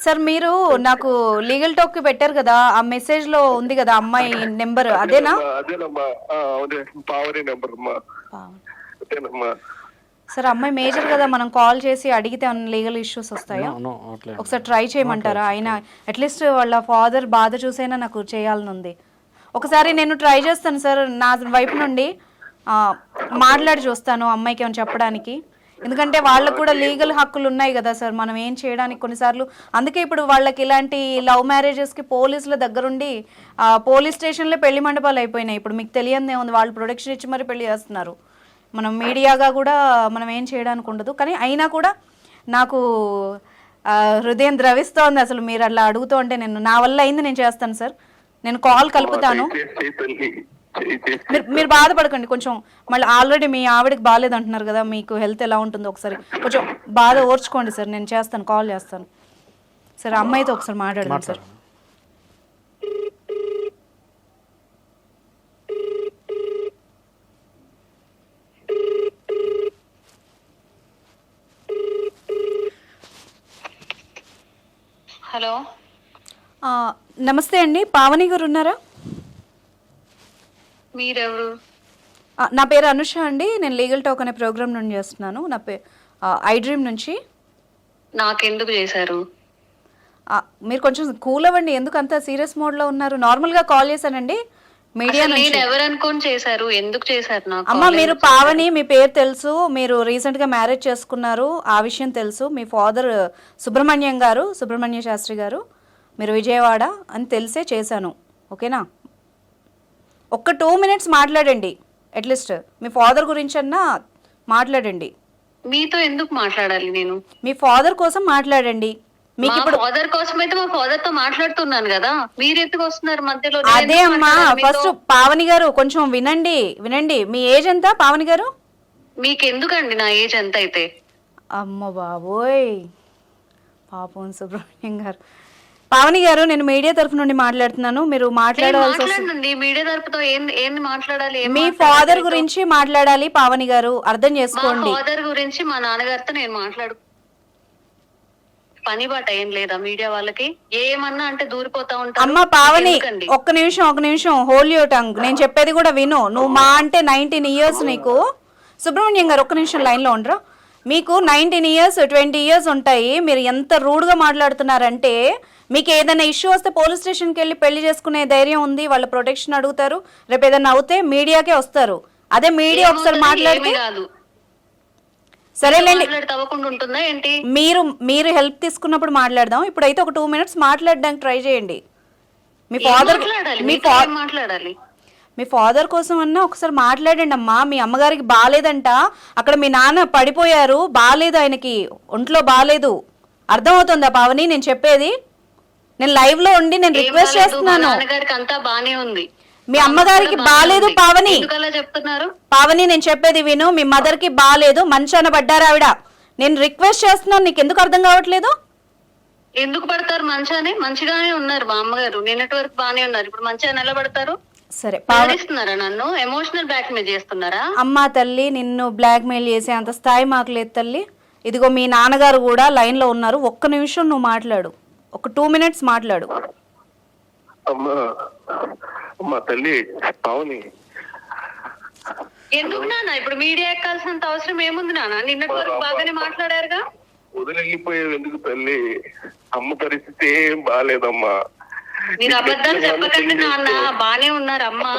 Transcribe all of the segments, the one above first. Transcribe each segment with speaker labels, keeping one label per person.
Speaker 1: Sir మీరు నాకు legal talk కి పెట్టారు కదా, ఆ మెసేజ్ లో ఉంది కదా అమ్మాయి నెంబర్, అదేనా?
Speaker 2: అదేనమ్మా, అదే పావని నెంబర్ అమ్మా. అదేనమ్మా
Speaker 1: సార్ అమ్మాయి మేజర్ కదా, మనం కాల్ చేసి అడిగితే లీగల్ ఇష్యూస్ వస్తాయా? ఒకసారి ట్రై చేయమంటారా? అయినా అట్లీస్ట్ వాళ్ళ ఫాదర్ బాధ చూసైనా నాకు చేయాలని ఉంది. ఒకసారి నేను ట్రై చేస్తాను సార్, నా వైపు నుండి మాట్లాడి చూస్తాను అమ్మాయికి ఏమైనా చెప్పడానికి. ఎందుకంటే వాళ్ళకు కూడా లీగల్ హక్కులు ఉన్నాయి కదా సార్, మనం ఏం చేయడానికి కొన్నిసార్లు. అందుకే ఇప్పుడు వాళ్ళకి ఇలాంటి లవ్ మ్యారేజెస్కి పోలీసుల దగ్గరుండి పోలీస్ స్టేషన్లో పెళ్లి మండపాలు అయిపోయినాయి. ఇప్పుడు మీకు తెలియదే ఉంది, వాళ్ళు ప్రొడక్షన్ ఇచ్చి మరి పెళ్లి చేస్తున్నారు. మనం మీడియాగా కూడా మనం ఏం చేయడానికి ఉండదు. కానీ అయినా కూడా నాకు హృదయం ద్రవిస్తోంది అసలు మీరు అలా అడుగుతూ ఉంటే. నా వల్ల అయింది, నేను చేస్తాను సార్. నేను కాల్ కలుపుతాను. మీరు బాధపడకండి. కొంచెం మళ్ళీ ఆల్రెడీ మీ ఆవిడకి బాగాలేదు అంటున్నారు కదా, మీకు హెల్త్ ఎలా ఉంటుందో ఒకసారి కొంచెం బాధ ఓర్చుకోండి సార్. నేను చేస్తాను, కాల్ చేస్తాను సార్. అమ్మాయితో ఒకసారి మాట్లాడదాం సార్.
Speaker 3: హలో,
Speaker 1: నమస్తే అండి, పావని గారు ఉన్నారా?
Speaker 3: మీరెవరు?
Speaker 1: నా పేరు అనుష అండి, నేను లీగల్ టాక్ అనే ప్రోగ్రామ్ నుండి చేస్తున్నాను. నా పేరు ఐ డ్రీమ్ నుంచి.
Speaker 3: నాకెందుకు చేశారు?
Speaker 1: మీరు కొంచెం కూల్ అవ్వండి, ఎందుకు అంత సీరియస్ మోడ్లో ఉన్నారు? నార్మల్గా కాల్ చేశానండి మీడియా నుంచి.
Speaker 3: ఎవరు అనుకోని చేశారు? ఎందుకు చేశారు? నాకు
Speaker 1: అమ్మ, మీరు పావని, మీ పేరు తెలుసు, మీరు రీసెంట్గా మ్యారేజ్ చేసుకున్నారు, ఆ విషయం తెలుసు. మీ ఫాదర్ సుబ్రహ్మణ్యం గారు, సుబ్రహ్మణ్య శాస్త్రి గారు, మీరు విజయవాడ అని తెలిసే చేశాను. ఓకేనా? ఒక్క 2 minutes మాట్లాడండి, అట్లీస్ట్ మీ ఫాదర్ గురించి అన్నా మాట్లాడండి.
Speaker 3: మీతో ఎందుకు మాట్లాడాలి నేను?
Speaker 1: మీ ఫాదర్ కోసం మాట్లాడండి. మీకు ఇప్పుడు
Speaker 3: ఫాదర్ కోసం అయితే మా ఫాదర్ తో మాట్లాడుతున్నాను కదా, మీరు ఎందుకు వస్తున్నారు మధ్యలో?
Speaker 1: అదే అమ్మా, ఫస్ట్ పావని గారు కొంచెం వినండి. మీ ఏజ్ ఎంత పావని గారు?
Speaker 3: మీకు ఎందుకండి నా ఏజ్ ఎంత అయితే?
Speaker 1: అమ్మ బాబోయ్, పాపం సుబ్రహ్మణ్యం గారు. పావని గారు, నేను మీడియా తరఫు నుండి మాట్లాడుతున్నాను. మీరు మాట్లాడాల్సి వస్తుంది.
Speaker 3: మీడియా తరపుతో ఏంది మాట్లాడాలి?
Speaker 1: మీ ఫాదర్ గురించి మాట్లాడాలి పావని గారు, అర్థం చేసుకోండి.
Speaker 3: ఫాదర్ గురించి మా నాన్నగారితో నేను మాట్లాడు పని బాట ఏం లేదా మీడియా వాళ్ళకి? ఏమన్నా అంటే దూరిపోతా ఉంటారు.
Speaker 1: అమ్మ పావని, ఒక్క నిమిషం, హోల్డ్ యువర్ టంగ్. నేను చెప్పేది కూడా విను. నువ్వు మా అంటే 19 years నీకు. సుబ్రహ్మణ్యం గారు, ఒక్క నిమిషం లైన్లో ఉండరా. మీకు 19 years 20 years ఉంటాయి. మీరు ఎంత రూడ్గా మాట్లాడుతున్నారంటే, మీకు ఏదైనా ఇష్యూ వస్తే పోలీస్ స్టేషన్కి వెళ్ళి పెళ్లి చేసుకునే ధైర్యం ఉంది, వాళ్ళ ప్రొటెక్షన్ అడుగుతారు. రేపు ఏదైనా అవుతే మీడియాకే వస్తారు. అదే మీడియా ఒకసారి మాట్లాడితే సరేలేండి. మీరు హెల్ప్ తీసుకున్నప్పుడు మాట్లాడదాం. ఇప్పుడైతే ఒక 2 minutes మాట్లాడడానికి ట్రై చేయండి. మీ ఫాదర్ కోసం అన్నా ఒకసారి మాట్లాడండి అమ్మా. మీ అమ్మగారికి బాగాలేదంట, అక్కడ మీ నాన్న పడిపోయారు, బాగాలేదు, ఆయనకి ఒంట్లో బాగాలేదు. అర్థమవుతుందా పావని నేను చెప్పేది? నేను లైవ్ లో ఉండి నేను రిక్వెస్ట్ చేస్తున్నాను. మీ అమ్మగారికి బాగాలేదు పావని. పావని నేను చెప్పేది విను. మీ మదర్ కి బాగాలేదు, మంచాన పడ్డారు ఆవిడ. నేను రిక్వెస్ట్ చేస్తున్నాను, నీకు ఎందుకు అర్థం కావట్లేదు?
Speaker 3: ఎందుకు పడతారు? మంచిగానే ఉన్నారు మా అమ్మగారు, నిన్నటి వరకు బాగానే ఉన్నారు. ఇప్పుడు మంచిగా ఎలా పడతారు?
Speaker 1: సరే,
Speaker 3: నన్ను ఎమోషనల్ బ్లాక్ మెయిల్ చేస్తున్నారా?
Speaker 1: అమ్మా తల్లి, నిన్ను బ్లాక్ మెయిల్ చేసే అంత స్థాయి మాకు లేదు తల్లి. ఇదిగో మీ నాన్నగారు కూడా లైన్ లో ఉన్నారు. ఒక్క నిమిషం నువ్వు మాట్లాడు, ఒక 2 minutes మాట్లాడు.
Speaker 2: అమ్మా తల్లి పావని,
Speaker 3: ఎందుకు నాన్న ఇప్పుడు మీడియా ఎక్కాల్సినంత అవసరం ఏముంది నాన్న? నిన్నటి వరకు బాగానే మాట్లాడారుగా.
Speaker 2: వదిలిపోయేది ఎందుకు తల్లి? అమ్మ పరిస్థితి ఏం బాగాలేదమ్మా.
Speaker 3: మీరు అబద్ధాలు చెప్పకండి నాన్న, బానే ఉన్నారు అమ్మా.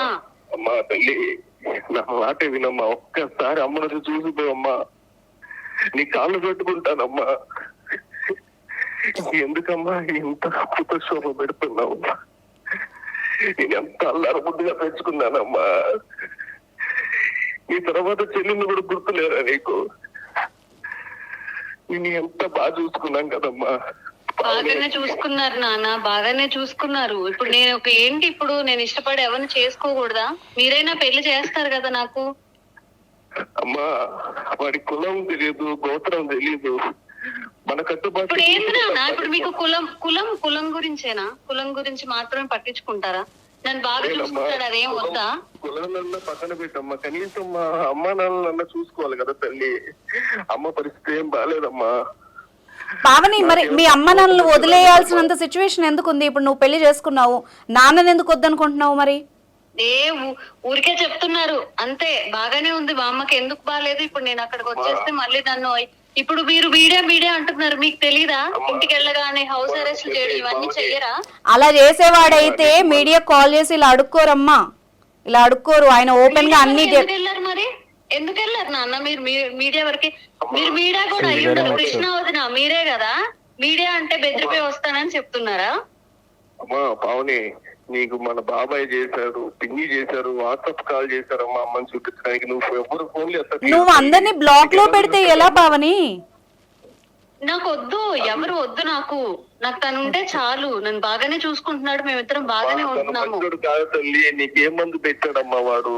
Speaker 2: అమ్మా తల్లి, నా మాట వినమ్మా. ఒక్కసారి అమ్మను చూసిపోయమ్మా, నీ కాళ్ళు పెట్టుకుంటానమ్మా. ఎందుకమ్మా ఇంత పుతశోభ పెడుతున్నావు? నేను ఎంత అల్లారు ముద్దుగా పెంచుకున్నానమ్మా. ఈ తర్వాత చెల్లిని కూడా గుర్తులేరా నీకు? నేను ఎంత బాగా చూసుకున్నాను కదమ్మా.
Speaker 3: బాగానే చూసుకున్నారు నాన్న, బాగానే చూసుకున్నారు. ఇప్పుడు నేను ఏంటి, ఇప్పుడు నేను ఇష్టపడి ఎవరిని చేసుకోకూడదా? మీరైనా పెళ్లి చేస్తారు కదా నాకు.
Speaker 2: అమ్మా, వాడి కులం తెలియదు, గోత్రం తెలియదు, మన కట్టుబాటు.
Speaker 3: ఇప్పుడు ఏంటి నాన్న, ఇప్పుడు మీకు కులం గురించేనా? కులం గురించి మాత్రమే పట్టించుకుంటారా? నన్ను బాగా చూసుకుంటాడు, అదేం వద్దా?
Speaker 2: కులాలన్నా పక్కన పెట్టమ్మా, కనీసం మా అమ్మ నాన్నలన్నా చూసుకోవాలి కదా తల్లి. అమ్మ పరిస్థితి ఏం బాగాలేదమ్మా.
Speaker 1: పావని మరి మీ అమ్మ నాన్నలు వదిలేయాల్సినంత సిచ్యువేషన్ ఎందుకు ఉంది? ఇప్పుడు నువ్వు పెళ్లి చేసుకున్నావు, నాన్నని ఎందుకు వద్దనుకుంటున్నావు మరి?
Speaker 3: ఊరికే చెప్తున్నారు అంతే. బాగానే ఉంది మా అమ్మకి, ఎందుకు బాగాలేదు? ఇప్పుడు నేను అక్కడికి వచ్చేస్తే మళ్ళీ నన్ను ఇప్పుడు మీరు మీడియా అంటున్నారు, మీకు తెలీదా? ఇంటికి వెళ్ళగానే హౌస్ అరెస్ట్ చేయడం ఇవన్నీ చెయ్యరా?
Speaker 1: అలా చేసేవాడైతే మీడియా కాల్ చేసి ఇలా అడుక్కోరమ్మా, ఇలా అడుక్కోరు. ఆయన ఓపెన్ గా అన్ని
Speaker 3: వెళ్ళారు మరి, ఎందుకు వెళ్ళారు నాన్న మీరు మీడియా వరకు? మీరు మీడియా కూడా అయ్యుంటారు. కృష్ణ వదిన మీరే కదా, మీడియా అంటే బెదిరిపోయి వస్తానని చెప్తున్నారా?
Speaker 2: అమ్మా పావని, నీకు మన బాబాయ్ చేశారు, పిన్ని చేశారు, వాట్సాప్ కాల్ చేశారు అమ్మా అమ్మని చూపించడానికి. నువ్వు ఎవరు ఫోన్ చేస్తారు?
Speaker 1: నువ్వు అందరినీ బ్లాక్ లో పెడితే ఎలా పావని?
Speaker 3: నాకు వద్దు, ఎవరు వద్దు, నాకు తను ఉంటే చాలు. నన్ను బాగానే చూసుకుంటున్నాడు, మేమిద్దరం బాగానే ఉంటున్నాము.
Speaker 2: కాదు తల్లి, నీకేం మందు పెట్టాడమ్మా వాడు?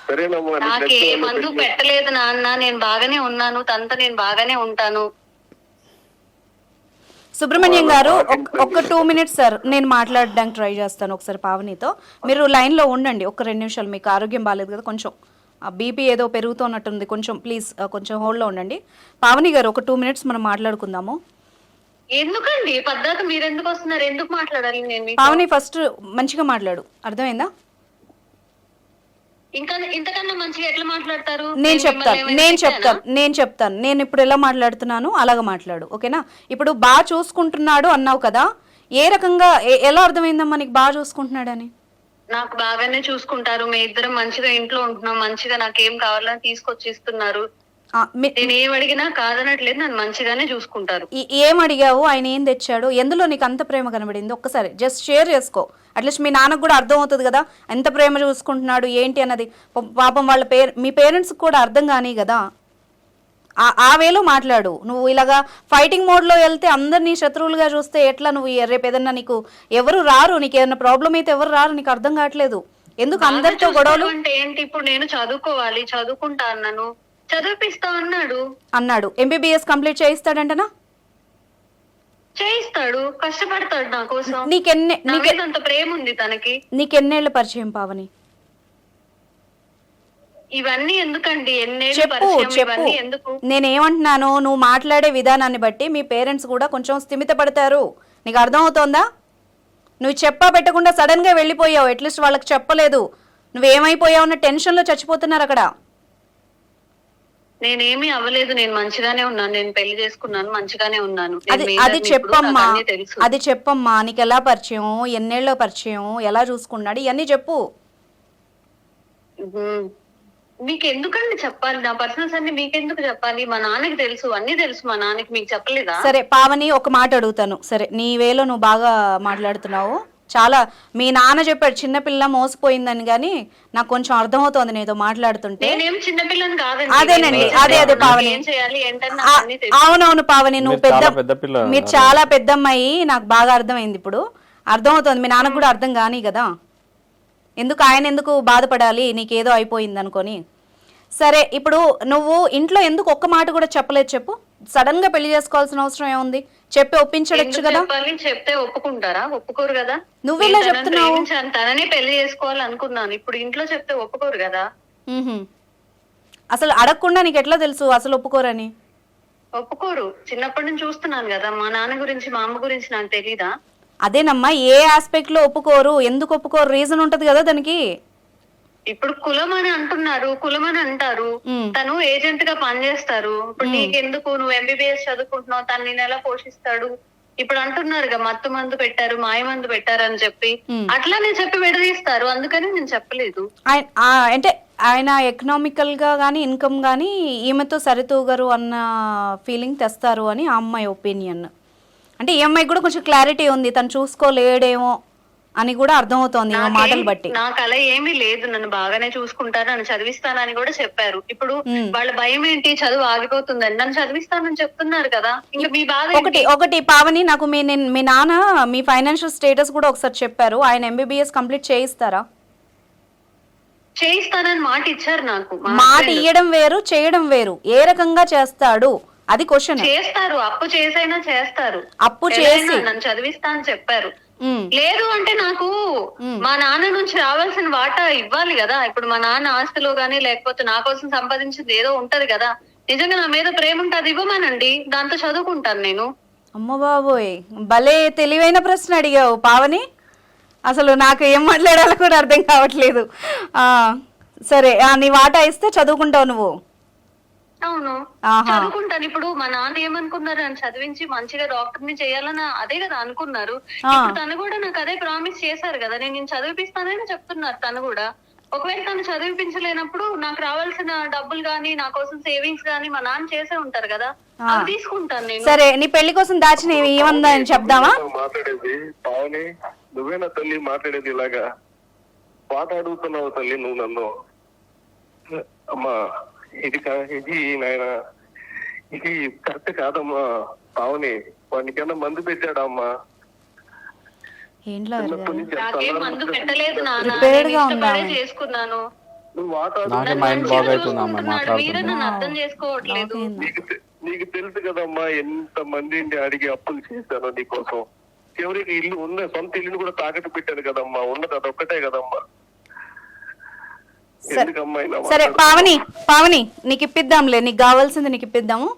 Speaker 2: సరేనమ్మా,
Speaker 3: నాకే మందు పెట్టలేదు నాన్న, నేను బాగానే ఉన్నాను, తనతో నేను బాగానే ఉంటాను.
Speaker 1: సుబ్రహ్మణ్యం గారు ఒక 2 minutes సార్, నేను మాట్లాడడానికి ట్రై చేస్తాను ఒకసారి పావనితో. మీరు లైన్ లో ఉండండి ఒక 2 నిమిషాలు. మీకు ఆరోగ్యం బాగాలేదు కదా, కొంచెం బీపీ ఏదో పెరుగుతున్నట్టుంది, కొంచెం ప్లీజ్ కొంచెం హోల్డ్ లో ఉండండి. పావని గారు ఒక 2 minutes మనం మాట్లాడుకుందాము.
Speaker 3: ఎందుకండి పద్ధతి, మీరు ఎందుకు వస్తున్నారు? ఎందుకు మాట్లాడాలి నేను?
Speaker 1: పావని ఫస్ట్ మంచిగా మాట్లాడు, అర్థమైందా?
Speaker 3: ఇంకా ఇంతకన్నా మంచిగా ఎట్లా మాట్లాడతారు?
Speaker 1: నేను చెప్తాను. నేను ఇప్పుడు ఎలా మాట్లాడుతున్నాను అలాగ మాట్లాడు, ఓకేనా? ఇప్పుడు బాగా చూసుకుంటున్నాడు అన్నావు కదా, ఏ రకంగా ఎలా అర్థమైందమ్మా నీకు బాగా చూసుకుంటున్నాడని?
Speaker 3: నాకు బాగానే చూసుకుంటారు, మీ ఇద్దరం మంచిగా ఇంట్లో ఉంటున్నాం, మంచిగా నాకేం కావాలని తీసుకొచ్చి ఇస్తున్నారు. నేను ఏం అడిగినా కాదనట్లేదు, నన్ను మంచిగానే చూసుకుంటారు.
Speaker 1: ఏం అడిగావు, ఆయన ఏం తెచ్చాడు, ఎందులో నీకు అంత ప్రేమ కనబడింది? ఒక్కసారి జస్ట్ షేర్ చేసుకో, అట్లీస్ట్ మీ నాన్నకు కూడా అర్థం అవుతుంది కదా ఎంత ప్రేమ చూసుకుంటున్నాడు ఏంటి అన్నది. పాపం వాళ్ళ మీ పేరెంట్స్ కూడా అర్థం కానీ కదా, ఆ వేలో మాట్లాడు. నువ్వు ఇలాగా ఫైటింగ్ మోడ్లో వెళ్తే అందరినీ శత్రువులుగా చూస్తే ఎట్లా? నువ్వు రేపు ఏదన్నా నీకు ఎవరు రారు, నీకు ఏదైనా ప్రాబ్లం అయితే ఎవరు రారు, నీకు అర్థం కావట్లేదు ఎందుకు అందరితో గొడవలు
Speaker 3: అంటే ఏంటి? ఇప్పుడు నేను చదువుకోవాలి, చదువుకుంటా అన్నాను, చదివిపిస్తా అన్నాడు.
Speaker 1: ఎంబీబీఎస్ కంప్లీట్ చేయిస్తాడంటనా?
Speaker 3: చేయిస్తాడు, కష్టపడతాడు నా కోసం. అంత ప్రేమ ఉంది తనకి.
Speaker 1: నీకెన్నేళ్ల పరిచయం పావని?
Speaker 3: ఇవన్నీ ఎందుకండి?
Speaker 1: చెప్పు. నేనేమంటున్నాను, నువ్వు మాట్లాడే విధానాన్ని బట్టి మీ పేరెంట్స్ కూడా కొంచెం స్థిమిత పడతారు, నీకు అర్థం అవుతోందా? నువ్వు చెప్పా పెట్టకుండా సడన్ గా వెళ్ళిపోయావు, అట్లీస్ట్ వాళ్ళకి చెప్పలేదు, నువ్వేమైపోయావు అన్న టెన్షన్ లో చచ్చిపోతున్నారు అక్కడ.
Speaker 3: నేనేమీ అవ్వలేదు, నేను మంచిగానే ఉన్నాను, నేను పెళ్లి చేసుకున్నాను, మంచిగానే ఉన్నాను.
Speaker 1: అది చెప్పమ్మా, నీకు ఎలా పరిచయం, ఎన్నేళ్ళ పరిచయం, ఎలా చూసుకున్నాడు, ఇవన్నీ చెప్పు.
Speaker 3: మీకు ఎందుకండి చెప్పాలి? నా పర్సనల్స్ అన్ని మీకెందుకు చెప్పాలి? మా నాన్నకి తెలుసు, అన్ని తెలుసు మా నాన్నకి, మీకు చెప్పలేదా?
Speaker 1: సరే పావని, ఒక మాట అడుగుతాను, సరే నీ వేలో నువ్వు బాగా మాట్లాడుతున్నావు, చాలా మీ నాన్న చెప్పాడు చిన్నపిల్ల మోసపోయిందని, కానీ నాకు కొంచెం అర్థమవుతోంది నీతో మాట్లాడుతుంటే. అదేనండి, అదే పావని. అవునవును పావని, నువ్వు మీరు చాలా పెద్ద అమ్మాయి, నాకు బాగా అర్థమైంది. ఇప్పుడు అర్థమవుతోంది, మీ నాన్నకు కూడా అర్థం కాని కదా, ఎందుకు ఆయన ఎందుకు బాధపడాలి నీకేదో అయిపోయింది అనుకొని. సరే ఇప్పుడు నువ్వు ఇంట్లో ఎందుకు ఒక్క మాట కూడా చెప్పలేదు చెప్పు? సడన్ గా పెళ్లి చేసుకోవాల్సిన అవసరం ఏముంది? చెప్పి ఒప్పించవచ్చు కదా.
Speaker 3: చెప్తే ఒప్పుకుంటారా? ఒప్పుకోరు కదా.
Speaker 1: నువ్వెలా చెప్తున్నావు?
Speaker 3: తననే పెళ్లి చేసుకోవాలనుకున్నాను, ఇప్పుడు ఇంట్లో చెప్తే ఒప్పుకోరు కదా.
Speaker 1: అసలు అడగకుండా నీకు ఎట్లా తెలుసు అసలు ఒప్పుకోరని?
Speaker 3: ఒప్పుకోరు, చిన్నప్పటి నుంచి చూస్తున్నాను కదా. మా నాన్న గురించి మా అమ్మ గురించి నాకు తెలీదా?
Speaker 1: అదేనమ్మా, ఏ ఆస్పెక్ట్ లో ఒప్పుకోరు, ఎందుకు ఒప్పుకోరు, రీజన్ ఉంటది కదా దానికి.
Speaker 3: ఇప్పుడు కులం అని అంటున్నారు, కులం అని అంటారు, తను ఏజెంట్ గా పనిచేస్తారు. ఇప్పుడు నీకెందుకు, నువ్వు ఎంబీబీఎస్ చదువుకుంటున్నావు, తను నేను ఎలా పోషిస్తాడు? ఇప్పుడు అంటున్నారు మత్తు మందు పెట్టారు, మాయ మందు పెట్టారు అని చెప్పి, అట్లా నేను చెప్పి విడదీస్తారు, అందుకని నేను చెప్పలేదు.
Speaker 1: అంటే ఆయన ఎకనామికల్ గా గానీ ఇన్కమ్ గానీ ఈమెతో సరితూగరు అన్న ఫీలింగ్ తెస్తారు అని ఆ అమ్మాయి ఒపీనియన్. అంటే ఈ అమ్మాయి కూడా కొంచెం క్లారిటీ ఉంది, తను చూసుకోలేడేమో అని కూడా అర్థమవుతోంది మాటలు బట్టి.
Speaker 3: నాకు అలా ఏమీ లేదు, నన్ను బాగానే చూసుకుంటారు, నన్ను చదివిస్తానని కూడా చెప్పారు. ఇప్పుడు వాళ్ళ భయం ఏంటి? చదువు ఆగిపోతుందని. నన్ను చదివిస్తానని చెప్తున్నారు కదా, ఇంకా మీ బాధ.
Speaker 1: ఒకటి పావని, నాకు మీ నాన్న మీ ఫైనాన్షియల్ స్టేటస్ కూడా ఒకసారి చెప్పారు, ఆయన ఎంబీబీఎస్ కంప్లీట్ చేయిస్తారా?
Speaker 3: చేయిస్తానని మాట ఇచ్చారు నాకు.
Speaker 1: మాట ఇయ్యడం వేరు, చేయడం వేరు. ఏ రకంగా చేస్తాడు అది క్వశ్చన్.
Speaker 3: చేస్తారు, అప్పు చేసైనా చేస్తారు,
Speaker 1: అప్పు చేసి
Speaker 3: నన్ను చదివిస్తా అని చెప్పారు. లేదు అంటే నాకు మా నాన్న నుంచి రావాల్సిన వాటా ఇవ్వాలి కదా. ఇప్పుడు మా నాన్న ఆస్తిలో గానీ లేకపోతే నా కోసం సంపాదించింది ఏదో ఉంటది కదా. నిజంగా నా మీద ప్రేమ ఉంటే అది ఇవ్వమనండి, దాంతో చదువుకుంటాను నేను.
Speaker 1: అమ్మ బాబోయ్, భలే తెలివైన ప్రశ్న అడిగావు పావని. అసలు నాకు ఏం మాట్లాడాలో కూడా అర్థం కావట్లేదు. సరే, నీ వాటా ఇస్తే చదువుకుంటావు నువ్వు?
Speaker 3: అవును, చదువుకుంటాను. ఇప్పుడు మా నాన్న ఏమనుకున్నారు, నన్ను చదివించి మంచిగా డాక్టర్ ని చేయాలని అదే కదా అనుకున్నారు. ఇప్పుడు తను కూడా నాకు అదే ప్రామిస్ చేశారు కదా, నేను చదివిపిస్తానని చెప్తున్నారు తను కూడా. ఒకవేళ తను చదివించలేనప్పుడు నాకు రావాల్సిన డబ్బులు గానీ, నా కోసం సేవింగ్స్ గానీ మా నాన్న చేసే ఉంటారు కదా, అవి తీసుకుంటాను నేను.
Speaker 1: సరే, నీ పెళ్లి కోసం దాచిన ఏమందా అని చెప్దామా?
Speaker 2: మాట్లాడేది పావని, నువ్వేనా తల్లి మాట్లాడేది ఇలాగా? పాట అడుగుతున్నావు తల్లి నువ్వు నన్ను. అమ్మా ఇది నాయన, ఇది కరెక్ట్ కాదమ్మా పావని. వాడికన్నా మందు పెట్టాడమ్మా.
Speaker 3: నాకేం మందు పెట్టలేదు నాన్న, చేసుకున్నాను. మీరే నన్ను అర్థం చేసుకోవట్లేదు.
Speaker 2: నీకు తెలుసు కదమ్మా ఎంత మందిని అడిగి అప్పులు చేశాను నీకోసం. చివరికి ఇల్లు ఉన్న సొంత ఇల్లుని కూడా తాకట్టు పెట్టాను కదమ్మా. ఉన్నది అదొక్కటే కదమ్మా.
Speaker 1: సరే పావని, నీకు ఇప్పిద్దాంలే, నీకు కావాల్సింది నీకు ఇప్పిద్దాము.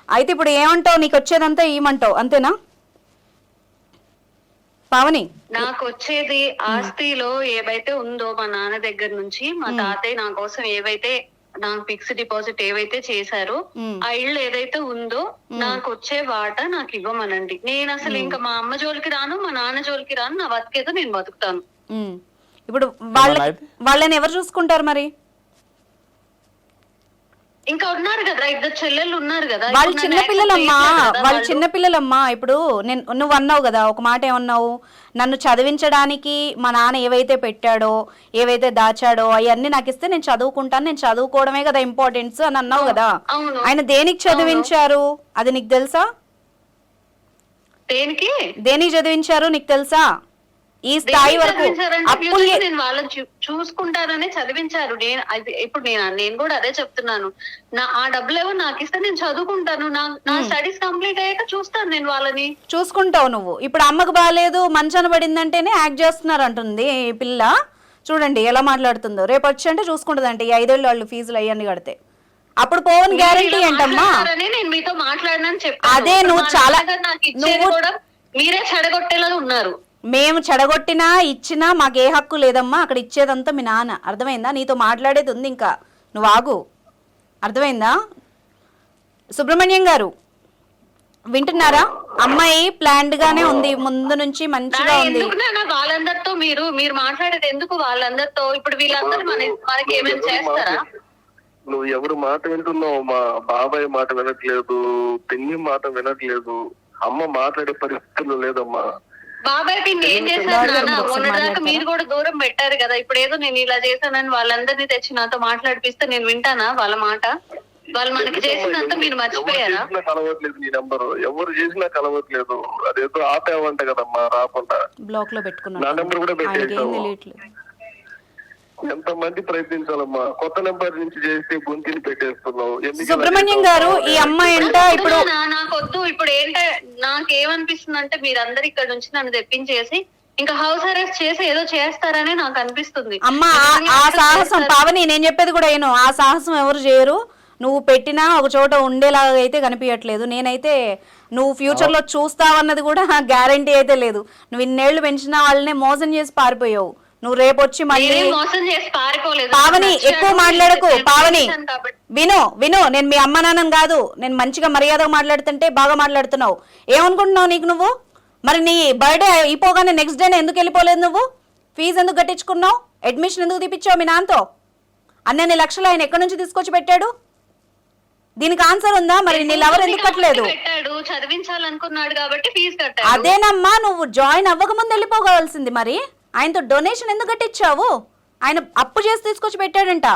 Speaker 1: అయితే ఇప్పుడు ఏమంటావు, నీకు వచ్చేదంతా ఏమంటావు, అంతేనా పావని?
Speaker 3: నాకు వచ్చేది ఆస్తిలో ఏవైతే ఉందో మా నాన్న దగ్గర నుంచి, మా తాతయ్య నా కోసం ఏవైతే నాకు ఫిక్స్డ్ డిపాజిట్ ఏవైతే చేశారో, ఆ ఇల్లు ఏదైతే ఉందో నాకు వచ్చే వాటా నాకు ఇవ్వమనండి. నేను అసలు ఇంకా మా అమ్మ జోలికి రాను, మా నాన్న జోలికి రాను. నా బతికేదో నేను బతుకుతాను.
Speaker 1: ఇప్పుడు వాళ్ళని ఎవరు చూసుకుంటారు మరి?
Speaker 3: ఇంకా ఉన్నారు కదా, ఇద్దరు చెల్లెళ్ళు ఉన్నారు కదా.
Speaker 1: వాళ్ళు చిన్నపిల్లలమ్మా. ఇప్పుడు నువ్వు అన్నావు కదా ఒక మాట, ఏమన్నావు? నన్ను చదివించడానికి మా నాన్న ఏవైతే పెట్టాడో, ఏవైతే దాచాడో అవన్నీ నాకు ఇస్తే నేను చదువుకుంటాను, నేను చదువుకోవడమే కదా ఇంపార్టెన్స్ అని అన్నావు కదా. ఆయన దేనికి చదివించారు అది నీకు తెలుసా? దేనికి చదివించారు నీకు తెలుసా? ఈ స్థాయి వరకు
Speaker 3: నేను వాళ్ళని చూసుకుంటానని చదివించారు. ఇప్పుడు నేను కూడా అదే చెప్తున్నాను. ఆ డబ్బులేవో నాకు ఇస్తే నేను చదువుకుంటాను. నా స్టడీస్ కంప్లీట్ అయ్యాక చూస్తాను నేను వాళ్ళని.
Speaker 1: చూసుకుంటావు నువ్వు. ఇప్పుడు అమ్మకు బాగాలేదు, మంచాన పడిందంటేనే యాక్ట్ చేస్తున్నారు అంటుంది ఈ పిల్ల. చూడండి ఎలా మాట్లాడుతుందో. రేపు వచ్చి అంటే చూసుకుంటది అంటే 5 ఏళ్ళు వాళ్ళు ఫీజులు అయ్యన్ని కడితే అప్పుడు పోవని గ్యారంటీ ఏంటమ్మా?
Speaker 3: నేను మీతో మాట్లాడినని చెప్పాను.
Speaker 1: అదే నువ్వు చాలా
Speaker 3: మీరే చెడగొట్టేలా ఉన్నారు.
Speaker 1: మేము చెడగొట్టినా ఇచ్చినా మాకు ఏ హక్కు లేదమ్మా. అక్కడ ఇచ్చేదంతా మీ నాన్న. అర్థమైందా? నీతో మాట్లాడేది ఉంది, ఇంకా నువ్వు ఆగు. అర్థమైందా? సుబ్రహ్మణ్యం గారు వింటున్నారా? అమ్మాయి ప్లాన్డ్ గానే ఉంది, ముందు నుంచి మంచిగా ఉంది.
Speaker 3: వాళ్ళందరితో మీరు మాట్లాడేది ఎందుకు? వాళ్ళందరితో ఇప్పుడు వీళ్ళందరూ మనకి ఏమేమి చేస్తారా?
Speaker 2: నువ్వు ఎవరు మాట వింటున్నావు? మా బాబాయ్ మాట వినట్లేదు, పిన్ని మాట వినట్లేదు, అమ్మ మాట్లాడే పరిస్థితులు లేదమ్మా.
Speaker 3: బాబాయ్ పిన్ని ఏం చేశారు నాన్న? మొన్నటిదాకా మీరు కూడా దూరం పెట్టారు కదా. ఇప్పుడు ఏదో నేను ఇలా చేశానని వాళ్ళందరినీ తెచ్చి నాతో మాట్లాడిపిస్తే నేను వింటానా వాళ్ళ మాట? వాళ్ళు మనకి చేసినంత మీరు మర్చిపోయారా?
Speaker 2: కలవట్లేదు నీ నెంబరు, ఎవరు చేసినా కలవట్లేదు. అదేదో ఆపేవంట కదమ్మా రాకుండా.
Speaker 1: బ్లాక్ లో పెట్టుకున్నా,
Speaker 2: నా నెంబర్ కూడా పెట్టేసావు. ఎంత మంది ప్రయత్నించాలమ్మా, కొత్త నెంబర్ నుంచి చేసి గొంతుని పెట్టేస్తున్నావు.
Speaker 1: సుబ్రహ్మణ్యం గారు ఈ అమ్మాయి అంటే ఇప్పుడు
Speaker 3: నాకొద్దు. ఇప్పుడు నాకేమనిపిస్తుంది అంటే మీరందరూ ఇక్కడ నుంచి నన్ను తెప్పించేసి ఇంకా హౌస్ అరెస్ట్ చేసి ఏదో చేస్తారని నాకు అనిపిస్తుంది.
Speaker 1: అమ్మా ఆ సాహసం పావని, నేను చెప్పేది కూడా ఏను, ఆ సాహసం ఎవరు చేయరు. నువ్వు పెట్టినా ఒక చోట ఉండేలాగా అయితే కనిపించట్లేదు. నేనైతే నువ్వు ఫ్యూచర్ లో చూస్తావన్నది కూడా గ్యారంటీ అయితే లేదు. నువ్వు ఇన్నేళ్లు పెంచిన వాళ్ళనే మోసం చేసి పారిపోయావు. నువ్వు రేపు వచ్చి మళ్ళీ పావని ఎక్కువ మాట్లాడకు. పావని విను, నేను మీ అమ్మ నాన్నని కాదు, నేను మంచిగా మర్యాదగా మాట్లాడుతుంటే బాగా మాట్లాడుతున్నావు. ఏమనుకుంటున్నావు నీకు నువ్వు? మరి నీ బర్త్డే అయిపోగానే నెక్స్ట్ డేనే ఎందుకు వెళ్ళిపోలేదు నువ్వు? ఫీజు ఎందుకు కట్టించుకున్నావు? అడ్మిషన్ ఎందుకు తీపిచ్చావు మీ నాన్నతో? అన్నన్ని లక్షలు ఆయన ఎక్కడి నుంచి తీసుకొచ్చి పెట్టాడు? దీనికి ఆన్సర్ ఉందా? మరి నీ లవర్ ఎందుకు కట్టలేదు?
Speaker 3: చదివించాలనుకున్నాడు కాబట్టి ఫీజు కట్టాడు.
Speaker 1: అదేనమ్మా, నువ్వు జాయిన్ అవ్వక ముందు వెళ్ళిపోగలసింది. మరి ఆయనతో డొనేషన్ ఎందుకు కట్టించావు? ఆయన అప్పు చేసి తీసుకొచ్చి పెట్టాడంట.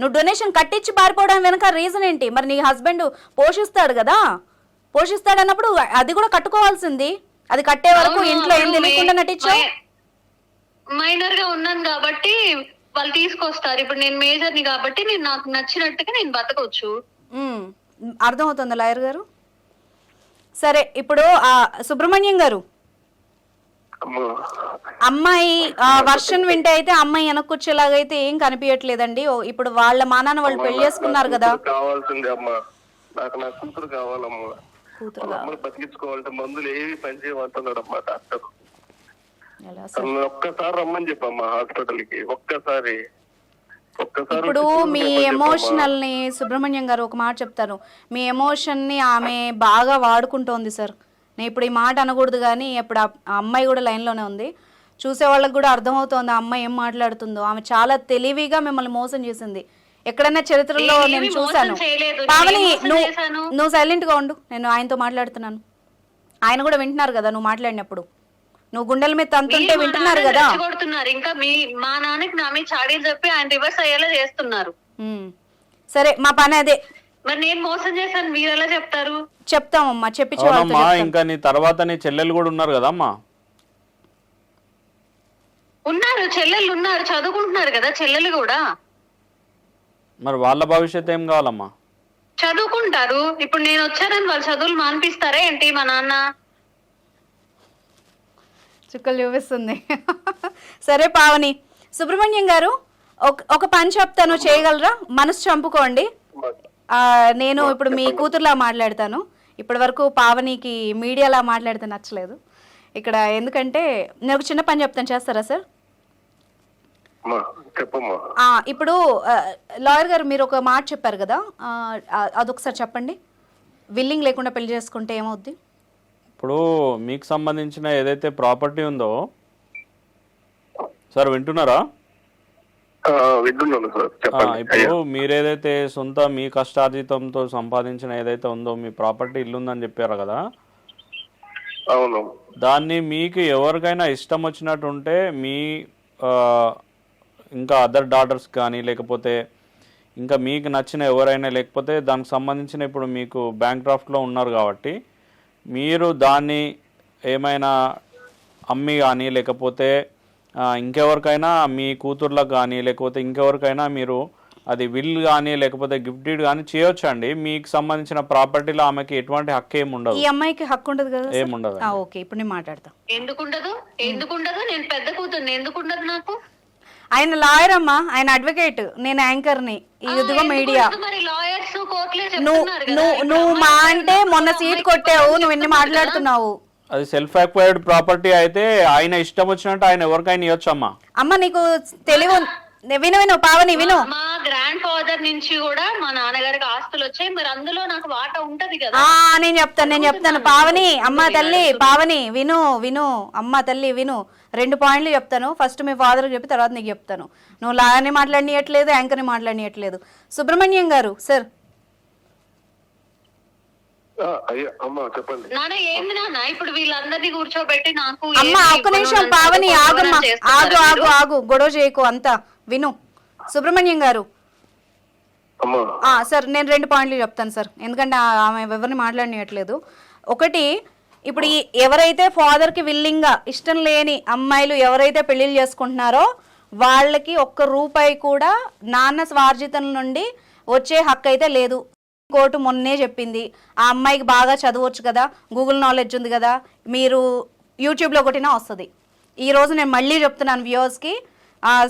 Speaker 1: నువ్వు డొనేషన్ కట్టించి పారిపోవడం వెనక రీజన్ ఏంటి? మరి నీ హస్బెండ్ పోషిస్తాడు కదా, పోషిస్తాడు అన్నప్పుడు అది కూడా కట్టుకోవాల్సింది. అది కట్టే వరకు ఇంట్లో ఏం తెలియకుండా నటించావు.
Speaker 3: మైనర్ గా ఉన్నాను కాబట్టి వాళ్ళు తీసుకొస్తారు. ఇప్పుడు నేను మేజర్ ని కాబట్టి నేను నాకు నచ్చినట్టుగా నేను బతకొచ్చు.
Speaker 1: అర్థమవుతుంది లాయర్ గారు. సరే, ఇప్పుడు సుబ్రహ్మణ్యం గారు, అమ్మాయి వర్షన్ వింటే అయితే అమ్మాయి వెనక్కొచ్చేలాగైతే ఏం కనిపించట్లేదండి. ఇప్పుడు వాళ్ళ మానాన్న వాళ్ళు పెళ్లి చేసుకున్నారు కదా.
Speaker 2: నాకు నా కూతురు కావాలమ్మా.
Speaker 1: కూతురు
Speaker 2: వాళ్ళ అమ్మని బతికించుకోవాలంటే మందులు ఏవి పనిచేయమంటున్నాడు అమ్మా డాక్టర్.
Speaker 1: ఎలా సార్?
Speaker 2: ఒక్కసారి రమ్మని చెప్పమ్మా హాస్పిటల్ కి, ఒక్కసారి.
Speaker 1: ఇప్పుడు మీ ఎమోషనల్ ని సుబ్రహ్మణ్యం గారు ఒక మాట చెప్తాను, మీ ఎమోషన్ ని ఆమె బాగా వాడుకుంటోంది సార్. నేను ఇప్పుడు ఈ మాట అనకూడదు కానీ ఇప్పుడు ఆ అమ్మాయి కూడా లైన్లోనే ఉంది, చూసే వాళ్ళకి కూడా అర్థమవుతోంది ఆ అమ్మాయి ఏం మాట్లాడుతుందో. ఆమె చాలా తెలివిగా మిమ్మల్ని మోసం చేసింది. ఎక్కడైనా చరిత్రలో నేను చూశాను. పావని నువ్వు సైలెంట్ గా ఉండు, నేను ఆయనతో మాట్లాడుతున్నాను. ఆయన కూడా వింటున్నారు కదా నువ్వు మాట్లాడినప్పుడు. నువ్వు గుండెల మీద తంతుంటే వింటున్నారు కదా.
Speaker 3: ఇంకా మా నాన్నకి నా మీద చాడీలు చెప్పి ఆయన రివర్స్ అయ్యేలా చేస్తున్నారు.
Speaker 1: సరే మా పని అదే.
Speaker 3: మరి నేను మోసం చేశాను మీరు ఎలా చెప్తారు?
Speaker 1: చెప్తామమ్మా,
Speaker 4: అవునమ్మా. ఇంకా నీ తర్వాత నీ చెల్లెలు కూడా ఉన్నారు కదా అమ్మా.
Speaker 3: ఉన్నారు, చెల్లెళ్ళు ఉన్నారు, చదువుకుంటున్నారు కదా చెల్లెలు కూడా.
Speaker 4: మరి వాళ్ళ భవిష్యత్తు ఏం కావాలమ్మా?
Speaker 3: చదువుకుంటారు. ఇప్పుడు నేను వచ్చానని వాళ్ళ చదువులు మానిపిస్తారా ఏంటి మా నాన్న?
Speaker 1: చుక్కలు చూపిస్తుంది. సరే పావని, సుబ్రహ్మణ్యం గారు ఒక పని చెప్తాను, చేయగలరా? మనసు చంపుకోండి. నేను ఇప్పుడు మీ కూతురులా మాట్లాడతాను. ఇప్పటి వరకు పావనికి మీడియాలా మాట్లాడితే నచ్చలేదు ఇక్కడ. ఎందుకంటే నేను ఒక చిన్న పని చెప్తాను, చేస్తారా సార్? ఇప్పుడు లాయర్ గారు మీరు ఒక మాట చెప్పారు కదా, అదొకసారి చెప్పండి. విల్లింగ్ లేకుండా పెళ్లి చేసుకుంటే ఏమవుద్ది?
Speaker 4: ఇప్పుడు మీకు సంబంధించిన ఏదైతే ప్రాపర్టీ ఉందో సార్, వింటున్నారా? ఇప్పుడు మీరేదైతే సొంత మీ కష్టార్జితంతో సంపాదించిన ఏదైతే ఉందో మీ ప్రాపర్టీ ఇల్లు ఉందని చెప్పారు కదా,
Speaker 2: అవును.
Speaker 4: దాన్ని మీకు ఎవరికైనా ఇష్టం వచ్చినట్టు ఉంటే మీ ఇంకా అదర్ డాటర్స్ కానీ లేకపోతే ఇంకా మీకు నచ్చిన ఎవరైనా, లేకపోతే దానికి సంబంధించిన ఇప్పుడు మీకు బ్యాంక్ డ్రాఫ్ట్లో ఉన్నారు కాబట్టి మీరు దాన్ని ఏమైనా అమ్మి కానీ లేకపోతే ఇంకెవరికైనా మీ కూతుర్లకు కానీ లేకపోతే ఇంకెవరికైనా మీరు అది విల్ కానీ లేకపోతే గిఫ్ట్ డీడ్ కానీ చేయొచ్చు అండి. మీకు సంబంధించిన ప్రాపర్టీలో ఆమెకి ఎటువంటి హక్కు ఏమి ఉండదు.
Speaker 1: ఈ అమ్మాయికి హక్కు ఉండదు కదా?
Speaker 4: ఏముండదు.
Speaker 1: ఓకే, ఇప్పుడు నేను మాట్లాడతా.
Speaker 3: ఎందుకుండదు? ఎందుకుండదు? నేను పెద్ద కూతుర్ని, ఎందుకుండదు నాకు?
Speaker 1: ఆయన లాయర్ అమ్మా, ఆయన అడ్వకేట్, నేను యాంకర్ ని. ఇదిగో మీడియా. నువ్వు మా అంటే మొన్న సీట్ కొట్టావు, నువ్వు ఎన్ని మాట్లాడుతున్నావు?
Speaker 4: అది సెల్ఫ్ అక్వైర్డ్ ప్రాపర్టీ అయితే ఆయన ఇష్టం వచ్చినట్టు ఆయన ఎవరికైనా ఇవ్వచ్చు అమ్మా.
Speaker 1: అమ్మ నీకు తెలివి విను పావని విను.
Speaker 3: మా గ్రాండ్ ఫాదర్ నుంచి కూడా మా నాన్నగారికి ఆస్తులు వచ్చాయి, మరి అందులో నాకు వాటా ఉంటది కదా.
Speaker 1: నేను చెప్తాను పావని. అమ్మ తల్లి పావని విను అమ్మ తల్లి విను. 2 పాయింట్లు చెప్తాను. ఫస్ట్ మీ ఫాదర్ చెప్పి తర్వాత నీకు చెప్తాను. నువ్వు లాయర్ని మాట్లాడియట్లేదు, యాంకర్ని మాట్లాడియట్లేదు. సుబ్రహ్మణ్యం గారు సార్.
Speaker 3: నాన్న ఏంది నాన్న ఇప్పుడు వీళ్ళందరినీ కూర్చోబెట్టి నాకు
Speaker 1: అమ్మ ఒక్క నిమిషం పావని ఆగమ్మా, ఆగు గొడవ చేయకు, అంతా విను. సుబ్రహ్మణ్యం గారు సార్, నేను 2 పాయింట్లు చెప్తాను సార్, ఎందుకంటే ఆమె ఎవరిని మాట్లాడియట్లేదు. ఒకటి, ఇప్పుడు ఎవరైతే ఫాదర్కి విల్లింగ్గా ఇష్టం లేని అమ్మాయిలు ఎవరైతే పెళ్లిళ్ళు చేసుకుంటున్నారో వాళ్ళకి ₹1 కూడా నాన్న స్వార్జితం నుండి వచ్చే హక్కు అయితే లేదు. కోర్టు మొన్నే చెప్పింది. ఆ అమ్మాయికి బాగా చదవచ్చు కదా, గూగుల్ నాలెడ్జ్ ఉంది కదా, మీరు యూట్యూబ్లో కొట్టినా వస్తుంది. ఈరోజు నేను మళ్ళీ చెప్తున్నాను వ్యూవర్స్కి.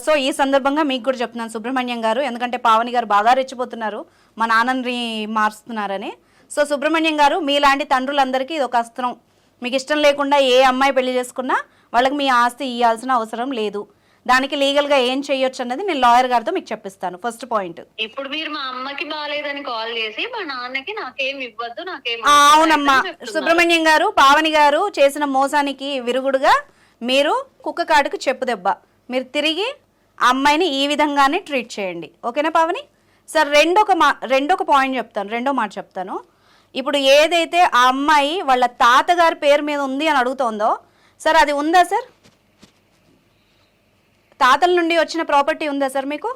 Speaker 1: సో ఈ సందర్భంగా మీకు కూడా చెప్తున్నాను సుబ్రహ్మణ్యం గారు, ఎందుకంటే పావని గారు బాగా రెచ్చిపోతున్నారు మా నాన్నని మారుస్తున్నారని. సో సుబ్రహ్మణ్యం గారు, మీలాంటి తండ్రులందరికీ ఇది ఒక అస్త్రం. మీకు ఇష్టం లేకుండా ఏ అమ్మాయి పెళ్లి చేసుకున్నా వాళ్ళకి మీ ఆస్తి ఇవ్వాల్సిన అవసరం లేదు. దానికి లీగల్ గా ఏం చేయొచ్చు అన్నది నేను లాయర్ గారితో మీకు చెప్పిస్తాను. ఫస్ట్ పాయింట్,
Speaker 3: ఇప్పుడు మీరు మా అమ్మకి బాగాలేదని కాల్ చేసి మా నాన్నకి నాకేం ఇవ్వద్దు నాకేం.
Speaker 1: అవునమ్మా సుబ్రహ్మణ్యం గారు, పావని గారు చేసిన మోసానికి విరుగుడుగా మీరు కుక్క కాటుకు చెప్పు దెబ్బ. మీరు తిరిగి ఆ అమ్మాయిని ఈ విధంగానే ట్రీట్ చేయండి, ఓకేనా పావని? సార్ రెండొక పాయింట్ చెప్తాను, రెండో మాట చెప్తాను. ఇప్పుడు ఏదైతే ఆ అమ్మాయి వాళ్ళ తాతగారి పేరు మీద ఉంది అని అడుగుతోందో సార్, అది ఉందా సార్? తాతల నుండి వచ్చిన ప్రాపర్టీ ఉందా సార్ మీకు?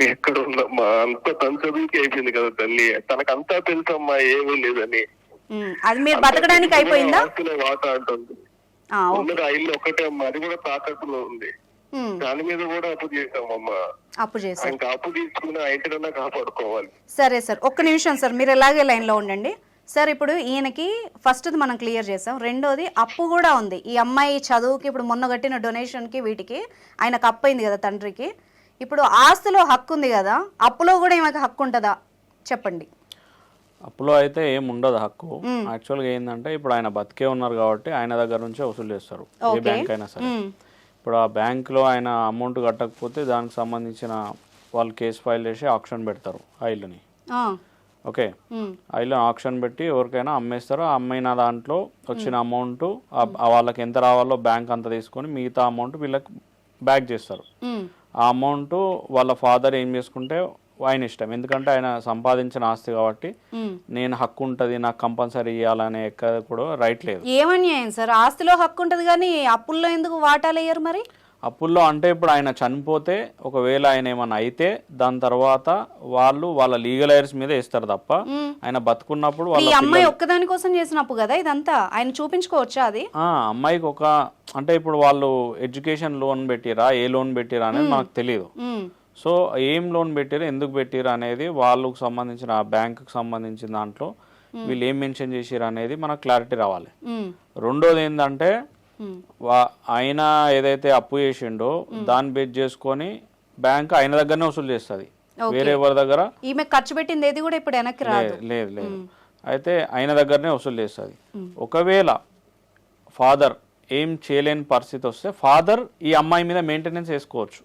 Speaker 2: ఎక్కడ ఉందమ్మా, అంత తన చదువుకి అయిపోయింది కదా తల్లి, తనకంతా తెలుసమ్మా ఏమీ లేదని.
Speaker 1: అది మీరు బతకడానికి అయిపోయిందా?
Speaker 2: వాటా అంటుంది. ఇల్లు ఒకటే అమ్మా, అది కూడా తాకట్టులో ఉంది. దాని మీద కూడా అప్పు చేసామమ్మా.
Speaker 1: అప్పు చేసాం,
Speaker 2: ఇంకా అప్పు తీసుకుని ఆ ఇంటికన్నా కాపాడుకోవాలి.
Speaker 1: సరే సార్, ఒక్క నిమిషం సార్, మీరు ఎలాగే లైన్లో ఉండండి సార్. ఇప్పుడు ఈయనకి ఫస్ట్ది మనం క్లియర్ చేసాం. రెండోది అప్పు కూడా ఉంది. ఈ అమ్మాయి చదువుకి ఇప్పుడు మొన్న కట్టిన డొనేషన్కి వీటికి ఆయనకు అప్పు అయింది కదా తండ్రికి. ఇప్పుడు ఆస్తిలో హక్కు ఉంది కదా, అప్పులో కూడా ఈమెకి హక్కు ఉంటుందా చెప్పండి?
Speaker 4: అప్పులో అయితే ఏం ఉండదు హక్కు. యాక్చువల్గా ఏంటంటే ఇప్పుడు ఆయన బతికే ఉన్నారు కాబట్టి ఆయన దగ్గర నుంచే వసూలు చేస్తారు, ఏ బ్యాంక్ అయినా సరే. ఇప్పుడు ఆ బ్యాంక్లో ఆయన అమౌంట్ కట్టకపోతే దానికి సంబంధించిన వాళ్ళు కేసు ఫైల్ చేసి ఆక్షన్ పెడతారు ఆ ఇల్లుని. ఓకే, ఆ ఇల్లు ఆక్షన్ పెట్టి ఎవరికైనా అమ్మేస్తారు. ఆ అమ్మిన దాంట్లో వచ్చిన అమౌంట్ వాళ్ళకి ఎంత రావాలో బ్యాంక్ అంత తీసుకొని మిగతా అమౌంట్ వీళ్ళకి బ్యాక్ చేస్తారు. ఆ అమౌంట్ వాళ్ళ ఫాదర్ ఏం చేసుకుంటే ఆయన ఇష్టం, ఎందుకంటే ఆయన సంపాదించిన ఆస్తి కాబట్టి నేను హక్కు ఉంటుంది నాకు కంపల్సరీ ఇవ్వాలనే ఎక్కడ కూడా రైట్ లేదు.
Speaker 1: ఏమన్యాయం సార్, ఆస్తిలో హక్కు ఉంటుంది కానీ అప్పుల్లో ఎందుకు వాటాలు వేయరు మరి?
Speaker 4: అప్పుల్లో అంటే ఇప్పుడు ఆయన చనిపోతే ఒకవేళ ఆయన ఏమన్నా అయితే దాని తర్వాత వాళ్ళు వాళ్ళ లీగల్ ఎయిర్స్ మీద వేస్తారు తప్ప ఆయన బతుకున్నప్పుడు
Speaker 1: ఈ అమ్మాయి ఒక్కదాని కోసం చేసినప్పుడు కదా ఇదంతా, ఆయన చూపించుకోవచ్చా అది?
Speaker 4: అమ్మాయికి ఒక అంటే ఇప్పుడు వాళ్ళు ఎడ్యుకేషన్ లోన్ పెట్టిరా, ఏ లోన్ పెట్టిరా అనేది నాకు తెలియదు. సో ఏం లోన్ పెట్టారు, ఎందుకు పెట్టారు అనేది వాళ్ళకు సంబంధించిన బ్యాంకుకి సంబంధించిన దాంట్లో వీళ్ళు ఏం మెన్షన్ చేసారు అనేది మనకు క్లారిటీ రావాలి. రెండోది ఏంటంటే ఆయన ఏదైతే అప్పు చేసిండో దాన్ని బేస్ చేసుకొని బ్యాంక్ ఆయన దగ్గరనే వసూలు చేస్తుంది, వేరే ఎవరి దగ్గర.
Speaker 1: ఈమె ఖర్చు పెట్టింది ఏది కూడా ఇప్పుడు వెనక్కి రాదు.
Speaker 4: లేదు లేదు, అయితే ఆయన దగ్గరనే వసూలు చేస్తుంది. ఒకవేళ ఫాదర్ ఏం చేయలేని పరిస్థితి వస్తే ఫాదర్ ఈ అమ్మాయి మీద మెయింటెనెన్స్ వేసుకోవచ్చు.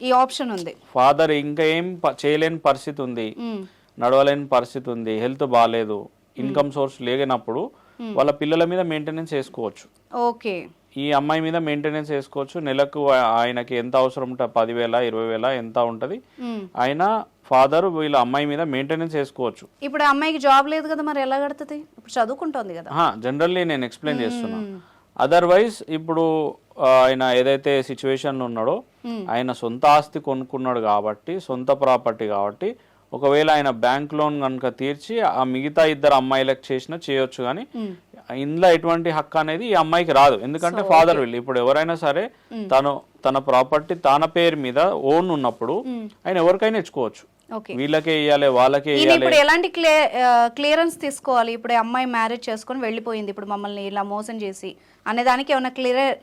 Speaker 1: ఈ ఆప్షన్ ఉంది.
Speaker 4: ఫాదర్ ఇంకా ఏం చేయలేని పరిస్థితి ఉంది, నడవలేని పరిస్థితి ఉంది, హెల్త్ బాగాలేదు, ఇన్కమ్ సోర్స్ లేనప్పుడు వాళ్ళ పిల్లల మీద మెయింటెనెన్స్ వేసుకోవచ్చు.
Speaker 1: ఓకే,
Speaker 4: ఈ అమ్మాయి మీద మెయింటెనెన్స్ వేసుకోవచ్చు. నెలకు ఆయనకి ఎంత అవసరం ఉంటుంది, 10,000 20,000 ఎంత ఉంటుంది, ఆయన ఫాదర్ వీళ్ళ అమ్మాయి మీద మెయింటెనెన్స్ వేసుకోవచ్చు.
Speaker 1: ఇప్పుడు అమ్మాయికి జాబ్ లేదు కదా, మరి ఎలా కడుతుంది? ఇప్పుడు చదువుకుంటోంది కదా.
Speaker 4: జనరల్లీ నేను ఎక్స్ప్లెయిన్ చేస్తున్నా. అదర్వైజ్ ఇప్పుడు ఆయన ఏదైతే సిచ్యువేషన్లో ఉన్నాడో ఆయన సొంత ఆస్తి కొనుక్కున్నాడు కాబట్టి, సొంత ప్రాపర్టీ కాబట్టి, ఒకవేళ ఆయన బ్యాంక్ లోన్ కనుక తీర్చి ఆ మిగతా ఇద్దరు అమ్మాయిలకు చేయొచ్చు. కానీ ఇందులో ఎటువంటి హక్కు అనేది ఈ అమ్మాయికి రాదు, ఎందుకంటే ఫాదర్ వీళ్ళు. ఇప్పుడు ఎవరైనా సరే తన ప్రాపర్టీ తన పేరు మీద ఓన్ ఉన్నప్పుడు ఆయన ఎవరికైనా ఇచ్చుకోవచ్చు. వీళ్ళకే ఇవ్వాలి, వాళ్ళకే ఇవ్వాలి.
Speaker 1: ఇప్పుడు ఎలాంటి క్లియరెన్స్ తీసుకోవాలి? ఇప్పుడు అమ్మాయి మ్యారేజ్ చేసుకొని వెళ్ళిపోయింది, ఇప్పుడు మమ్మల్ని ఇలా మోసం చేసి అనే దానికి ఏమైనా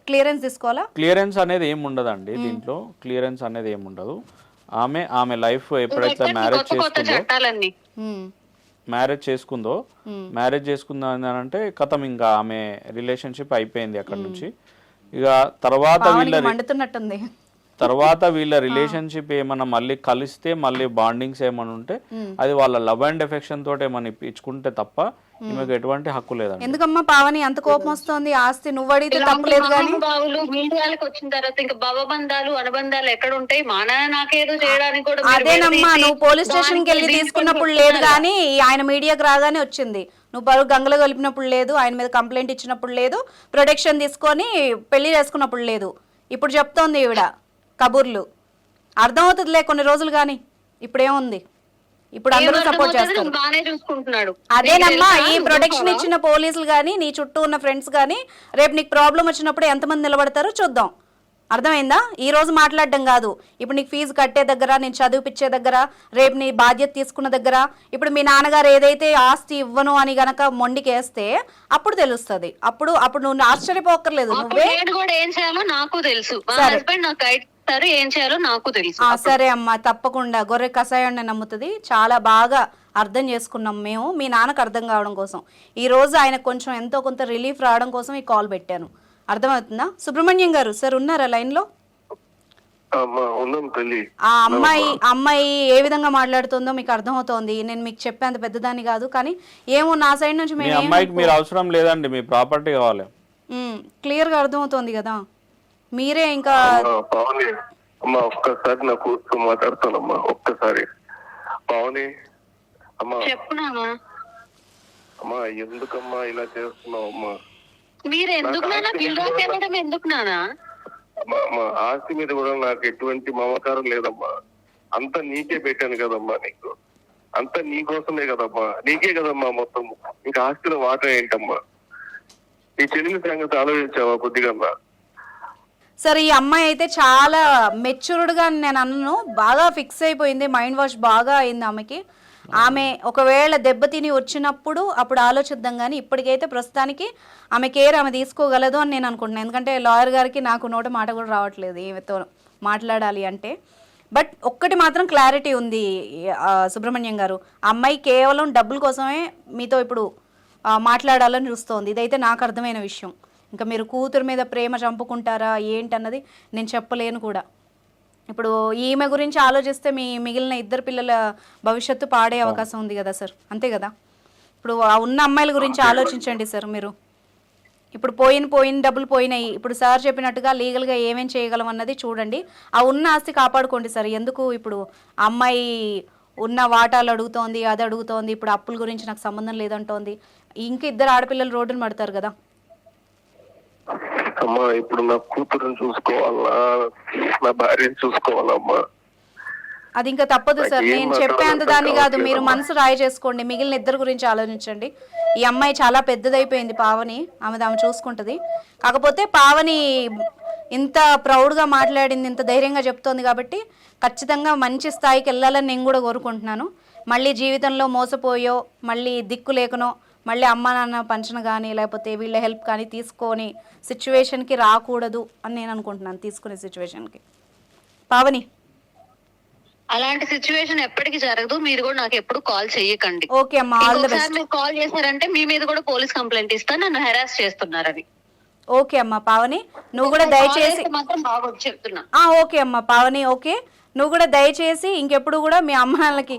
Speaker 1: క్లియరెన్స్ తీసుకోవాలా?
Speaker 4: క్లియరెన్స్ అనేది ఏం ఉండదండి దీంట్లో, క్లియరెన్స్ అనేది ఏం ఉండదు. ఆమె లైఫ్ ఎప్పుడైతే మ్యారేజ్ చేసుకుందో అంటే కథం, ఇంకా ఆమె రిలేషన్షిప్ అయిపోయింది అక్కడ నుంచి. ఇక తర్వాత వీళ్ళ రిలేషన్షిప్ ఏమన్నా మళ్ళీ కలిస్తే మళ్ళీ బాండింగ్స్ ఏమన్నా ఉంటే అది వాళ్ళ లవ్ అండ్ ఎఫెక్షన్ తోటి ఏమన్నా ఇచ్చుకుంటే తప్ప ఈమెకు ఎటువంటి హక్కు లేదండి.
Speaker 1: ఎందుకమ్మా పావని అంత కోపం వస్తుంది? ఆస్తి నువ్వు అడిగితే తప్పలేదు కానీ
Speaker 3: మీడియాలకు వచ్చిన తర్వాత ఇంకా భవబంధాలు అనుబంధాలు ఎక్కడ ఉంటాయి? మా నాన్న నాకేదో చేయడానికి కూడా.
Speaker 1: అదేనమ్మా, నువ్వు పోలీస్ స్టేషన్ కి వెళ్ళి తీసుకున్నప్పుడు లేదు కానీ ఆయన మీడియాకి రాగానే వచ్చింది. నువ్వు పరువు గంగలో కలిపినప్పుడు లేదు, ఆయన మీద కంప్లైంట్ ఇచ్చినప్పుడు లేదు, ప్రొటెక్షన్ తీసుకొని పెళ్లి చేసుకున్నప్పుడు లేదు. ఇప్పుడు చెప్తోంది ఈవిడ కబుర్లు. అర్థమవుతుందిలే కొన్ని రోజులు కానీ, ఇప్పుడేముంది, ఇప్పుడు అందరూ సపోర్ట్ చేస్తారు. అదేనమ్మా, ఈ ప్రొటెక్షన్ ఇచ్చిన పోలీసులు కానీ నీ చుట్టూ ఉన్న ఫ్రెండ్స్ కానీ రేపు నీకు ప్రాబ్లం వచ్చినప్పుడు ఎంతమంది నిలబడతారో చూద్దాం. అర్థమైందా? ఈ రోజు మాట్లాడడం కాదు, ఇప్పుడు నీకు ఫీజు కట్టే దగ్గర, నేను చదివిపించే దగ్గర, రేపు నీ బాధ్యత తీసుకున్న దగ్గర. ఇప్పుడు మీ నాన్నగారు ఏదైతే ఆస్తి ఇవ్వను అని గనక మొండికేస్తే అప్పుడు తెలుస్తుంది. అప్పుడు నువ్వు ఆశ్చర్యపోకర్లేదు. నువ్వే
Speaker 3: ఏం చేయాలో నాకు తెలుసు, ఏం చేయాలో నాకు తెలుసు.
Speaker 1: సరే అమ్మా, తప్పకుండా. గొర్రె కషాయాన్ని నమ్ముతుంది. చాలా బాగా అర్థం చేసుకున్నాం మేము, మీ నాన్నకు అర్థం కావడం కోసం. ఈ రోజు ఆయన కొంచెం ఎంతో కొంత రిలీఫ్ రావడం కోసం ఈ కాల్ పెట్టాను. అర్థమవుతుందా? సుబ్రహ్మణ్యం గారు సార్ ఉన్నారా లైన్ లో? ఆ అమ్మాయి ఏ విధంగా మాట్లాడుతుందో మీకు అర్థమవుతోంది. నేను మీకు చెప్పేంత పెద్దదాన్ని కాదు, కానీ ఏమో నా సైడ్ నుంచి
Speaker 4: మీరు అవసరం లేదండి, మీ ప్రాపర్టీ కావాలి.
Speaker 1: క్లియర్ గా అర్థమవుతోంది కదా. మీరే ఇంకా
Speaker 2: అమ్మా ఒక్కసారి నా కూర్చో మాట్లాడతానమ్మా, ఒక్కసారి. పావని అమ్మా, అమ్మా ఎందుకమ్మా ఇలా చేస్తున్నావు అమ్మా?
Speaker 3: మీరు ఎందుకు నానా?
Speaker 2: అమ్మా ఆస్తి మీద కూడా నాకు ఎటువంటి మమకారం లేదమ్మా, అంత నీకే పెట్టాను కదమ్మా, నీకు అంత నీకోసమే కదమ్మా, నీకే కదమ్మా మొత్తం. ఇంకా ఆస్తిలో వాటా ఏంటమ్మా? నీ చెల్లిని సంగతి ఆలోచించావా కొద్దిగా?
Speaker 1: సరే, ఈ అమ్మాయి అయితే చాలా మెచ్యూర్డ్ గా నేను అన్నను, బాగా ఫిక్స్ అయిపోయింది, మైండ్ వాష్ బాగా అయింది ఆమెకి. ఆమె ఒకవేళ దెబ్బతిని వచ్చినప్పుడు అప్పుడు ఆలోచిద్దాం, కానీ ఇప్పటికైతే ప్రస్తుతానికి ఆమె కేర్ ఆమె తీసుకోగలదు అని నేను అనుకుంటున్నాను. ఎందుకంటే లాయర్ గారికి నాకు నోట మాట కూడా రావట్లేదు ఈమెతో మాట్లాడాలి అంటే. బట్ ఒక్కటి మాత్రం క్లారిటీ ఉంది సుబ్రహ్మణ్యం గారు, ఆ అమ్మాయి కేవలం డబ్బుల కోసమే మీతో ఇప్పుడు మాట్లాడాలని చూస్తోంది. ఇదైతే నాకు అర్థమైన విషయం. ఇంకా మీరు కూతురు మీద ప్రేమ చంపుకుంటారా ఏంటన్నది నేను చెప్పలేను కూడా. ఇప్పుడు ఈమె గురించి ఆలోచిస్తే మీ మిగిలిన ఇద్దరు పిల్లల భవిష్యత్తు పాడే అవకాశం ఉంది కదా సార్, అంతే కదా. ఇప్పుడు ఆ ఉన్న అమ్మాయిల గురించి ఆలోచించండి సార్ మీరు. ఇప్పుడు పోయిన డబ్బులు పోయినాయి, ఇప్పుడు సార్ చెప్పినట్టుగా లీగల్గా ఏమేం చేయగలం అన్నది చూడండి. ఆ ఉన్న ఆస్తి కాపాడుకోండి సార్. ఎందుకు ఇప్పుడు ఆ అమ్మాయి ఉన్న వాటాలు అడుగుతోంది, అది అడుగుతోంది, ఇప్పుడు అప్పుల గురించి నాకు సంబంధం లేదంటోంది. ఇంక ఇద్దరు ఆడపిల్లలు రోడ్డును పడతారు కదా.
Speaker 2: అమ్మా ఇప్పుడు నా కూతురుని చూసుకోవాలా, నా భార్యను చూసుకోవాలమ్మా.
Speaker 1: అది ఇంకా తప్పదు సార్. నేను చెప్పేంత దాన్ని కాదు, మీరు మనసు రాయి చేసుకోండి. మిగిలిన ఇద్దరు గురించి ఆలోచించండి. ఈ అమ్మాయి చాలా పెద్దదైపోయింది పావని, ఆమె చూసుకుంటుంది. కాకపోతే పావని ఇంత ప్రౌడ్గా మాట్లాడింది, ఇంత ధైర్యంగా చెప్తోంది కాబట్టి ఖచ్చితంగా మంచి స్థాయికి వెళ్ళాలని నేను కూడా కోరుకుంటున్నాను. మళ్ళీ జీవితంలో మోసపోయో, మళ్ళీ దిక్కు లేకనో, మళ్ళీ అమ్మ నాన్న పంచన కానీ లేకపోతే వీళ్ళ హెల్ప్ కానీ తీసుకొని సిచ్యువేషన్కి రాకూడదు అని నేను అనుకుంటున్నాను. తీసుకునే సిచ్యువేషన్కి పావని
Speaker 3: అలాంటి సిచ్యువేషన్ ఎప్పటికీ జరగదు. మీరు కూడా నాకు ఎప్పుడు కాల్ చెయ్యకండి.
Speaker 1: ఓకే అమ్మా, ఆల్ ది బెస్ట్.
Speaker 3: మీరు కాల్ చేశారంటే మీ మీద కూడా పోలీస్ కంప్లైంట్ ఇస్తాను, నన్ను హెరాస్ చేస్తున్నారని.
Speaker 1: ఓకే అమ్మా పావని, నువ్వు కూడా దయచేసి
Speaker 3: మాత్రం బాగా చెప్తున్నా.
Speaker 1: ఓకే అమ్మా పావని, ఓకే. నువ్వు కూడా దయచేసి ఇంకెప్పుడు కూడా మీ అమ్మ నాన్నలకి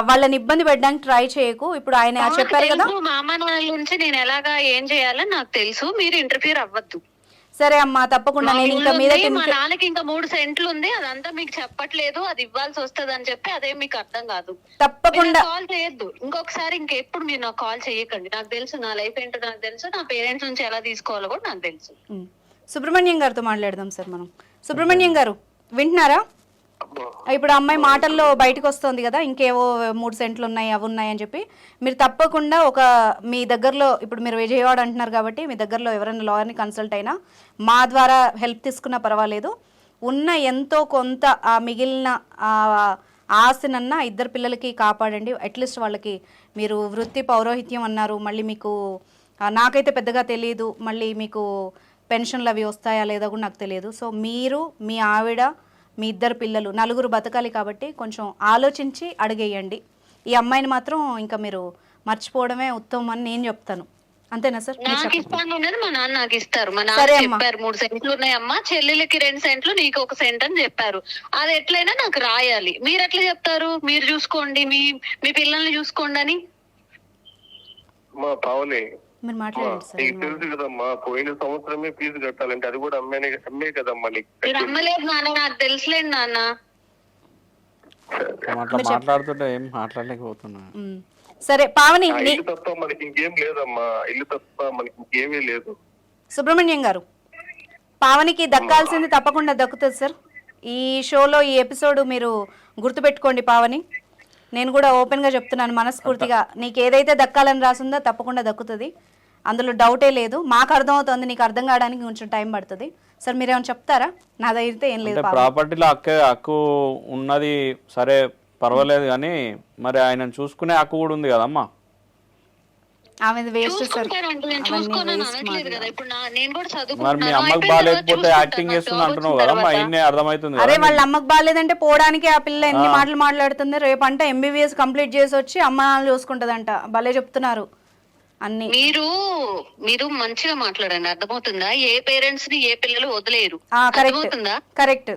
Speaker 1: వాళ్ళని ఇబ్బంది పెట్టడానికి ట్రై చేయకు. ఇప్పుడు ఆయన చెప్పారు కదా,
Speaker 3: మా అమ్మ నాన్నల నుంచి నేను ఎలాగా ఏం చేయాలని నాకు తెలుసు, మీరు ఇంటర్ఫియర్ అవ్వద్దు.
Speaker 1: సరే అమ్మా, తప్పకుండా. నేను ఇంకా మీద
Speaker 3: మా నాన్నకి ఇంకా 3 సెంట్లు ఉంది, అదంతా మీకు చెప్పట్లేదు, అది ఇవ్వాల్సి వస్తుంది అని చెప్పి అదే మీకు అర్థం కాదు.
Speaker 1: తప్పకుండా
Speaker 3: కాల్ చేయొద్దు ఇంకొకసారి. ఇంకెప్పుడు మీరు నాకు కాల్ చేయకండి. నాకు తెలుసు నా లైఫ్ ఏంటో నాకు తెలుసు, నా పేరెంట్స్ నుంచి ఎలా తీసుకోవాలో కూడా నాకు తెలుసు.
Speaker 1: సుబ్రహ్మణ్యం గారితో మాట్లాడదాం సార్ మనం. సుబ్రహ్మణ్యం గారు వింటున్నారా? ఇప్పుడు అమ్మాయి మాటల్లో బయటకు వస్తుంది కదా, ఇంకేవో 3 సెంట్లు ఉన్నాయి, అవి ఉన్నాయి అని చెప్పి. మీరు తప్పకుండా మీ దగ్గరలో, ఇప్పుడు మీరు విజయవాడ అంటున్నారు కాబట్టి మీ దగ్గరలో ఎవరైనా లాయర్ని కన్సల్ట్ అయినా, మా ద్వారా హెల్ప్ తీసుకున్నా పర్వాలేదు. ఉన్న ఎంతో కొంత ఆ మిగిలిన ఆస్తినన్నా ఇద్దరు పిల్లలకి కాపాడండి. అట్లీస్ట్ వాళ్ళకి మీరు వృత్తి పౌరోహిత్యం అన్నారు, మళ్ళీ మీకు నాకైతే పెద్దగా తెలియదు, మళ్ళీ మీకు పెన్షన్లు అవి వస్తాయా లేదా కూడా నాకు తెలియదు. సో మీరు, మీ ఆవిడ, మీ ఇద్దరు పిల్లలు, 4 బతకాలి కాబట్టి కొంచెం ఆలోచించి అడిగేయండి. ఈ అమ్మాయిని మాత్రం ఇంకా మీరు మర్చిపోవడమే ఉత్తమం అని నేను చెప్తాను. అంతేనా సార్?
Speaker 3: నాకు ఇస్తాను ఉన్నది మా నాన్న నాకు ఇస్తారు. మా నాన్న చెప్పారు 3 సెంట్లు ఉన్నాయమ్మా, చెల్లెలకి 2 సెంట్లు, నీకు 1 సెంట్ అని చెప్పారు. అది ఎట్లయినా నాకు రాయాలి. మీరు ఎట్లా చెప్తారు మీరు చూసుకోండి, మీ పిల్లల్ని చూసుకోండి అని?
Speaker 2: మా పావని,
Speaker 1: మీరు మాట్లాడండి సార్.
Speaker 2: నీకు తెలుసు కదమ్మా, పోయిన సంవత్సరమే ఫీజు కట్టాలంటే అది కూడా అమ్మే కదమ్మా.
Speaker 3: మీరు అమ్మలేదు నాన్న, నాకు తెలుసులేండి నాన్న.
Speaker 4: మాట్లాడుతుంటే ఏం మాట్లాడలేకపోతున్నా.
Speaker 1: సరే పావని,
Speaker 2: ఇల్లు తప్ప మనకి ఇంకేం లేదమ్మా, ఇల్లు తప్ప మనకి ఇంకేమీ లేదు.
Speaker 1: సుబ్రహ్మణ్యం గారు, పావనికి దక్కాల్సింది తప్పకుండా దక్కుతుంది సార్. ఈ షోలో ఈ ఎపిసోడ్ మీరు గుర్తుపెట్టుకోండి పావని. నేను కూడా ఓపెన్గా చెప్తున్నాను మనస్ఫూర్తిగా, నీకు ఏదైతే దక్కాలని రాసిందో తప్పకుండా దక్కుతుంది, అందులో డౌటే లేదు. మాకు అర్థమవుతుంది, నీకు అర్థం కావడానికి కొంచెం టైం పడుతుంది. సార్ మీరేమైనా చెప్తారా? నాదైతే ఏం లేదు.
Speaker 4: ప్రాపర్టీలో హక్కు ఉన్నది సరే పర్వాలేదు, కానీ మరి ఆయన చూసుకునే హక్కు కూడా ఉంది కదమ్మా.
Speaker 1: ఆమె వేస్ట్ సార్.
Speaker 4: మరి మీ అమ్మకి బాగాలేకపోతే యాక్టింగ్ చేస్తుంది అంటున్నావు కదమ్మా, ఇన్నే అర్థమవుతుంది.
Speaker 1: అరే వాళ్ళ అమ్మకి బాగాలేదంటే పోవడానికి ఆ పిల్ల ఎన్ని మాటలు మాట్లాడుతుంది. రేపు అంటే MBBS కంప్లీట్ చేసి వచ్చి అమ్మ నాన్న చూసుకుంటదంట. భలే చెప్తున్నారు అన్ని.
Speaker 3: మీరు మంచిగా మాట్లాడండి, అర్థమవుతుందా? ఏ పేరెంట్స్ ని ఏ పిల్లలు వదిలేరు.
Speaker 1: కరెక్ట్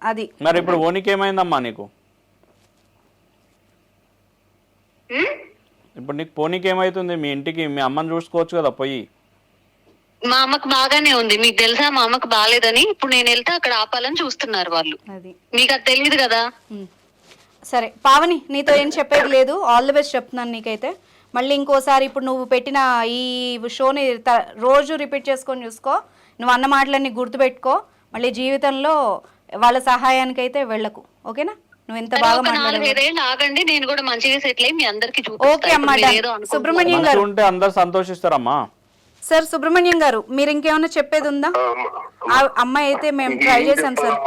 Speaker 1: అది.
Speaker 4: మరి ఇప్పుడు ఓనికి ఏమైందమ్మా నీకు? ఇప్పుడు నీకు పోనీకి ఏమైతుంది? మీ ఇంటికి మీ అమ్మని చూసుకోవచ్చు కదా పోయి.
Speaker 3: మా అమ్మకు బాగానే ఉంది, మీకు తెలుసా మా అమ్మకు బాగాలేదని. ఇప్పుడు నేను వెళ్తే అక్కడ ఆపాలని చూస్తున్నారు వాళ్ళు. మీకు అది తెలియదు కదా.
Speaker 1: సరే పావని, నీతో ఏం చెప్పేది లేదు. ఆల్ ది బెస్ట్ చెప్తున్నాను నీకైతే. మళ్ళీ ఇంకోసారి ఇప్పుడు నువ్వు పెట్టిన ఈ షోని రోజు రిపీట్ చేసుకొని చూసుకో. నువ్వు అన్న మాటలన్నీ గుర్తుపెట్టుకో. మళ్ళీ జీవితంలో వాళ్ళ సహాయానికి అయితే వెళ్ళకు, ఓకేనా? నువ్వు ఎంత బాగా మాట్లాడావు.
Speaker 3: ఆగండి, నేను కూడా మంచిగా సెటిల్ అయ్యి మీ అందరికి
Speaker 1: ఓకే అమ్మా. సుబ్రహ్మణ్యం గారు,
Speaker 4: అందరు సంతోషిస్తారమ్మా.
Speaker 1: సార్ సుబ్రహ్మణ్యం గారు, మీరు ఇంకేమైనా చెప్పేది ఉందా? అమ్మాయి అయితే మేము ట్రై చేసాం సార్.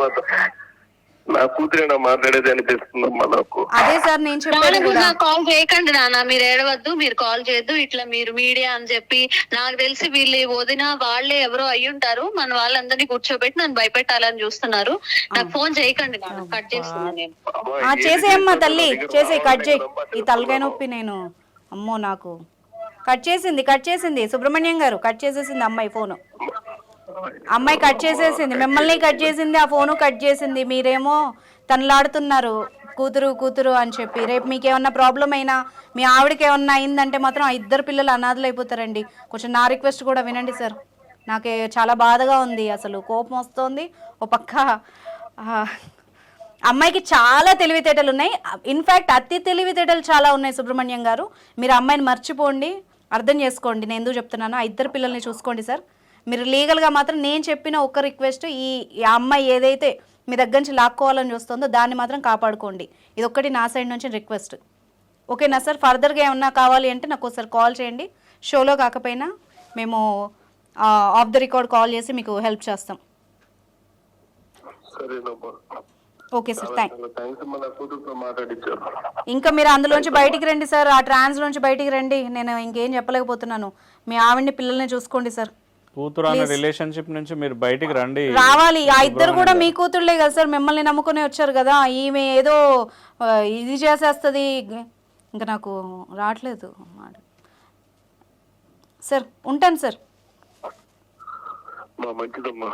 Speaker 2: నా కూతురేనా మాట్లాడేది అనిపిస్తుందమ్మా నాకు.
Speaker 1: అదే సార్ నేను చెప్పేది కూడా.
Speaker 3: కాల్ చేయకండి నాన్న, మీరు ఏడవద్దు, మీరు కాల్ చేయొద్దు. ఇట్లా మీరు మీడియా అని చెప్పి నాకు తెలిసి వీళ్ళు వదిన వాళ్ళే ఎవరో అయ్యి ఉంటారు. మన వాళ్ళందరినీ కూర్చోబెట్టి నన్ను భయపెట్టాలని చూస్తున్నారు. నాకు ఫోన్ చేయకండి నాన్న, కట్ చేస్తున్నాను నేను.
Speaker 1: చేసేయమ్మా తల్లి, చేసేయి, కట్ చేయి. ఈ తలకాయ నొప్పి నేను అమ్మో నాకు. కట్ చేసింది సుబ్రహ్మణ్యం గారు, కట్ చేసేసింది అమ్మాయి ఫోను. అమ్మాయి కట్ చేసేసింది, మిమ్మల్ని కట్ చేసింది, ఆ ఫోను కట్ చేసింది. మీరేమో తనలాడుతున్నారు కూతురు అని చెప్పి. రేపు మీకు ఏమన్నా ప్రాబ్లం అయినా, మీ ఆవిడకి ఏమన్నా అయిందంటే మాత్రం ఆ ఇద్దరు పిల్లలు అనాథలు అయిపోతారండి. కొంచెం నా రిక్వెస్ట్ కూడా వినండి సార్. నాకే చాలా బాధగా ఉంది, అసలు కోపం వస్తుంది. ఓ పక్క అమ్మాయికి చాలా తెలివితేటలు ఉన్నాయి, ఇన్ఫ్యాక్ట్ అతి తెలివితేటలు చాలా ఉన్నాయి సుబ్రహ్మణ్యం గారు. మీరు అమ్మాయిని మర్చిపోండి, అర్థం చేసుకోండి నేను ఎందుకు చెప్తున్నాను. ఆ ఇద్దరు పిల్లల్ని చూసుకోండి సార్. మీరు లీగల్గా మాత్రం నేను చెప్పిన ఒక్క రిక్వెస్ట్, ఈ అమ్మాయి ఏదైతే మీ దగ్గర నుంచి లాక్కోవాలని చూస్తుందో దాన్ని మాత్రం కాపాడుకోండి. ఇది ఒక్కటి నా సైడ్ నుంచి రిక్వెస్ట్. ఓకేనా సార్? ఫర్దర్గా ఏమన్నా కావాలి అంటే నాకు ఒకసారి కాల్ చేయండి. షోలో కాకపోయినా మేము ఆఫ్ ద రికార్డ్ కాల్ చేసి మీకు హెల్ప్ చేస్తాం. ఓకే సార్, ఇంకా మీరు అందులోంచి బయటికి రండి సార్, ఆ ట్రాన్స్లోంచి బయటికి రండి. నేను ఇంకేం చెప్పలేకపోతున్నాను. మీ ఆవిడ్ని పిల్లల్ని చూసుకోండి సార్.
Speaker 4: కూతురు అనే రిలేషన్షిప్ నుంచి మీరు బయటికి రండి.
Speaker 1: రావాలి. ఆ ఇద్దరు కూడా మీ కూతుళ్ళే కదా సార్, మిమ్మల్ని నమ్ముకునే వచ్చారు కదా. ఈమె ఏదో ఇది చేసేస్తుంది, ఇంకా నాకు రావట్లేదు సార్. ఉంటాను సార్.
Speaker 2: మంచిదమ్మా.